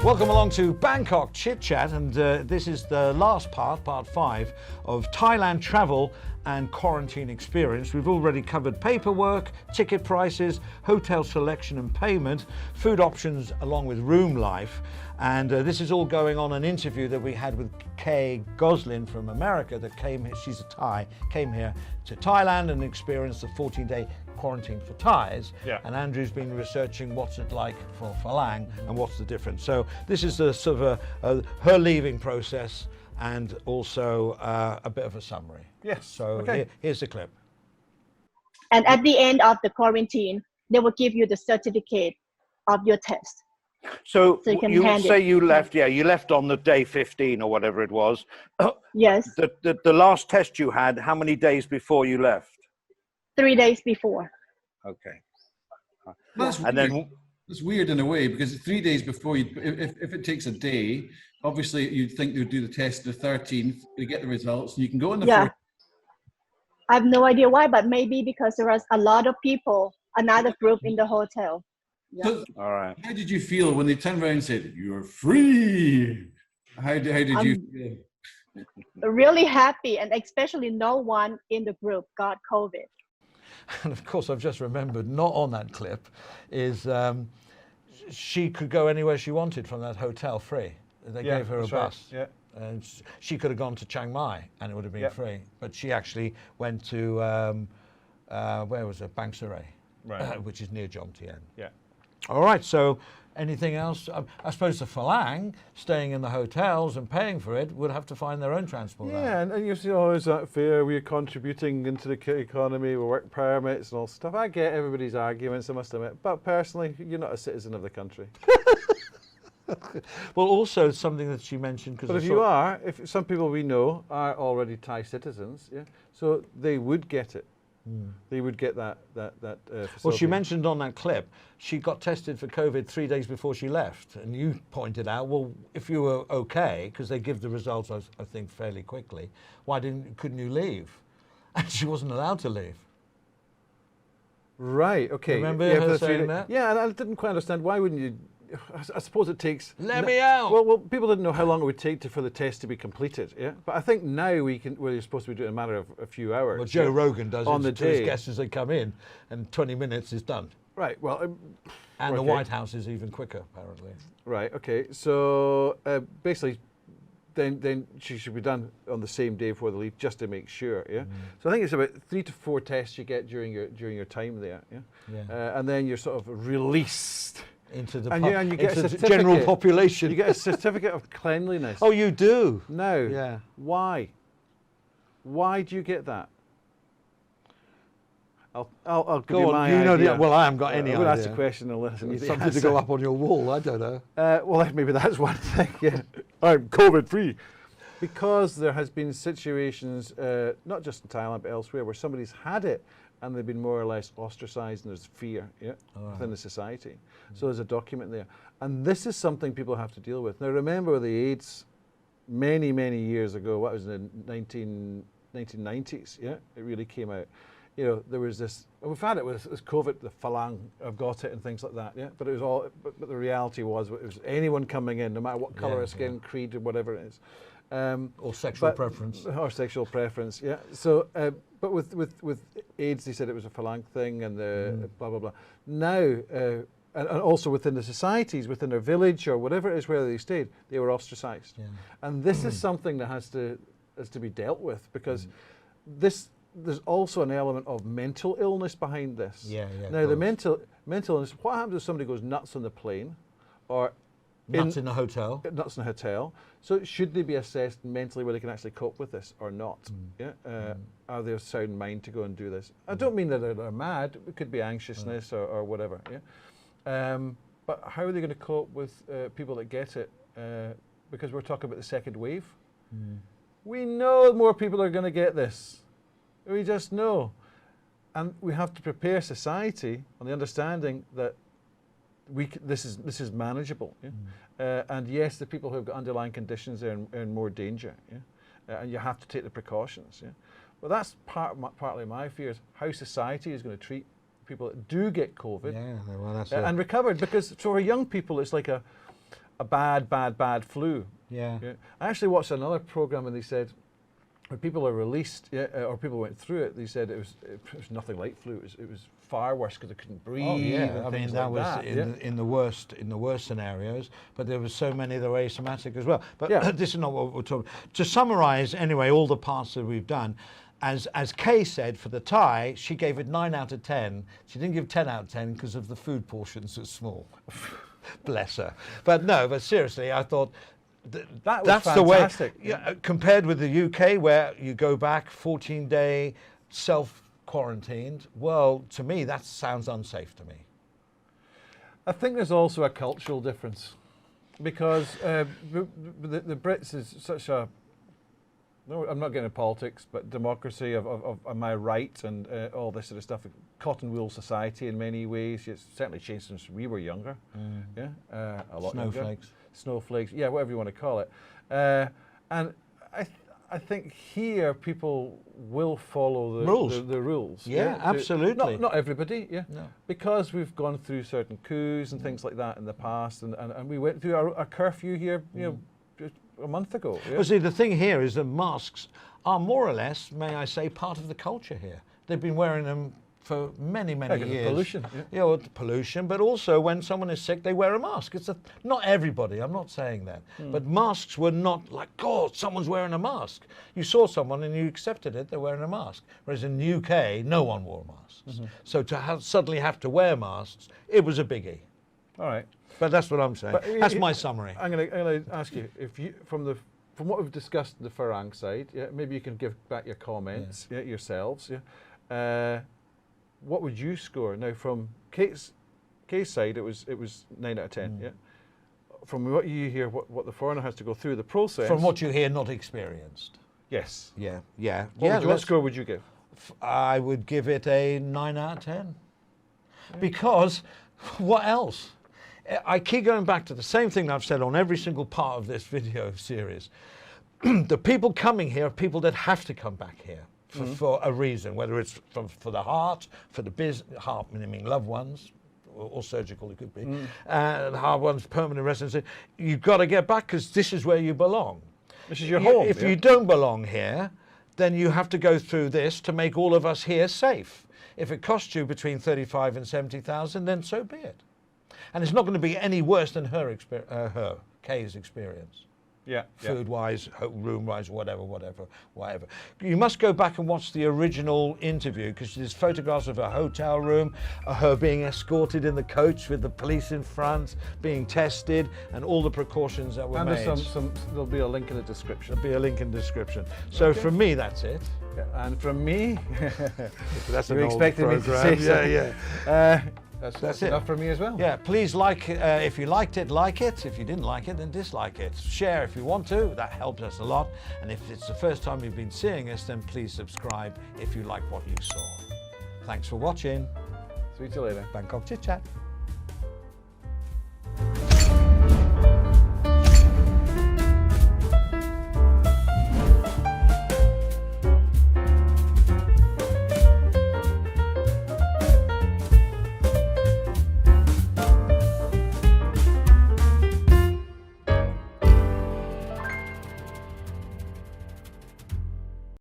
Welcome along to Bangkok ChitChat, and this is the last part 5, of Thailand travel and quarantine experience. We've already covered paperwork, ticket prices, hotel selection and payment, food options along with room life, and this is all going on an interview that we had with Kay Goslin from America that came here, she's a Thai, came here to Thailand and experienced a 14-day quarantine for Thais. Yeah. And Andrew's been researching what's it like for Falang and what's the difference. So this is the sort of her leaving process and also a bit of a summary. Yes. So okay. here's the clip. And at the end of the quarantine, they will give you the certificate of your test. So you you say you left, you left on the day 15 or whatever it was. Yes. The last test you had, how many days before you left? 3 days before. Okay. That's And weird. then It's weird in a way, because 3 days before, if it takes a day, obviously you'd think they would do the test the 13th, they get the results, and you can go on the 14th. I have no idea why, but maybe because there was a lot of people, another group in the hotel. Yeah. So, all right. how did you feel when they turned around and said, "You're free"? How did you feel? Really happy, and especially no one in the group got COVID. And of course, I've just remembered, not on that clip, is she could go anywhere she wanted from that hotel free. They gave her a bus. Right. Yeah. And she could have gone to Chiang Mai and it would have been free. But she actually went to, where was it? Bang Saray, Right. which is near Jomtien. Yeah. All right, so anything else? I suppose the Falang, staying in the hotels and paying for it, would have to find their own transport. Yeah, and you see, oh, is that fair? We're contributing into the economy with work permits and all stuff. I get everybody's arguments, I must admit. But personally, you're not a citizen of the country. Well, also something that she mentioned, because But if you are, if some people we know are already Thai citizens, yeah, so they would get it. They would get that facility. Well, she mentioned on that clip, she got tested for COVID 3 days before she left. And you pointed out, well, if you were okay, because they give the results, I think, fairly quickly, why couldn't you leave? And she wasn't allowed to leave. Right, okay. Remember yeah, her saying that? Yeah, and I didn't quite understand, why wouldn't you? I suppose it takes... Let me out! Well, people didn't know how long it would take for the test to be completed, yeah? But I think now you're supposed to be doing it in a matter of a few hours. Well, Joe Rogan does on it the to his day. guests as they come in, and 20 minutes is done. Right, well... And the okay. White House is even quicker, apparently. Right, okay. So basically, then she should be done on the same day before the leave, just to make sure, yeah? So I think it's about 3 to 4 tests you get during your time there, yeah? Yeah. And then you're sort of released... Into the and you get into a the general certificate. population. You get a certificate of cleanliness. Oh, you do? Now, Yeah. why? Why do you get that? I'll give you my idea. Well, I haven't got any I'm idea. going to ask the question and listen. It's to the something to answer. go up on your wall, I don't know. Well, maybe that's one thing, yeah. I'm COVID-free. Because there has been situations, not just in Thailand, but elsewhere, where somebody's had it and they've been more or less ostracized, and there's fear within the society. So there's a document there. And this is something people have to deal with. Now, remember the AIDS many, many years ago, what was it, in the 1990s, yeah? It really came out. You know, there was this, we've had it with COVID, the Falang have got it and things like that, yeah? But it was all, but the reality was, it was anyone coming in, no matter what colour of skin, creed, or whatever it is. Or sexual preference. Or sexual preference, yeah. So, but with AIDS, they said it was a Falang thing, and the blah, blah, blah. Now, and also within the societies, within their village or whatever it is where they stayed, they were ostracized. Yeah. And this is something that has to be dealt with, because there's also an element of mental illness behind this. Yeah. Now, the mental illness, what happens if somebody goes nuts on the plane, or Nuts in a hotel. Nuts in a hotel. So should they be assessed mentally where they can actually cope with this or not? Yeah. Are they of sound mind to go and do this? I don't mean that they're mad. It could be anxiousness or whatever. Yeah. But how are they going to cope with people that get it? Because we're talking about the second wave. We know more people are going to get this. We just know. And we have to prepare society on the understanding that this is manageable, yeah? And yes, the people who have got underlying conditions are in more danger, yeah? And you have to take the precautions, yeah? Well, that's partly my fears, how society is going to treat people that do get COVID well, that's and recovered, because for young people it's like a bad flu. Yeah. I actually watched another program and they said when people are released, or people went through it, they said it was nothing like flu. It was far worse because they couldn't breathe. Oh yeah, and I mean things that like was that. in the worst scenarios, but there were so many that were asymptomatic as well. But this is not what we're talking. To summarise, anyway, all the parts that we've done, as Kay said for the Thai, she gave it 9 out of 10. She didn't give 10 out of 10 because of the food portions were small. Bless her. But no, but seriously, I thought. That's fantastic. the way, compared with the UK where you go back 14-day self-quarantined, well, to me, that sounds unsafe to me. I think there's also a cultural difference because the Brits is such a, no, I'm not getting into politics, but democracy of am I right and all this sort of stuff. Cotton wool society in many ways. It's certainly changed since we were younger. A lot Snowflakes. younger. Snowflakes, yeah, whatever you want to call it. And I think here people will follow the rules. The rules. Yeah, absolutely. Not everybody, yeah. No. Because we've gone through certain coups and things like that in the past, and we went through our curfew here, just a month ago. Yeah? Well, see, the thing here is that masks are more or less, may I say, part of the culture here. They've been wearing them for many years. Pollution. Well, pollution, but also when someone is sick, they wear a mask. Not everybody, I'm not saying that. But masks were not like, God, someone's wearing a mask. You saw someone and you accepted it, they're wearing a mask. Whereas in the UK, no one wore masks. So to suddenly have to wear masks, it was a biggie. All right. But that's what I'm saying. That's my summary. I'm going to ask you, if you from what we've discussed the Farang side, maybe you can give back your comments yourselves. What would you score? Now, from Kate's side, it was 9 out of 10. Yeah. From what you hear, what the foreigner has to go through the process. From what you hear, not experienced. Yes. Yeah. What score would you give? I would give it a 9 out of 10. Because what else? I keep going back to the same thing I've said on every single part of this video series. The people coming here are people that have to come back here. For a reason, whether it's for the heart, for the heart meaning loved ones, or surgical it could be, the heart ones, permanent residency. You've got to get back because this is where you belong. This is your home. If you don't belong here, then you have to go through this to make all of us here safe. If it costs you between 35 and 70,000, then so be it. And it's not going to be any worse than Kay's experience. Food-wise, room-wise, whatever. You must go back and watch the original interview because there's photographs of a hotel room, her being escorted in the coach with the police in front, being tested, and all the precautions that were made. And there'll be a link in the description. There'll be a link in the description. So from me, that's it. And from me, that's you an old expected me to program. say so. That's it. enough for me as well. Yeah, please like, if you liked it, like it. If you didn't like it, then dislike it. Share if you want to, that helps us a lot. And if it's the first time you've been seeing us, then please subscribe if you like what you saw. Thanks for watching. See you later. Bangkok ChitChat.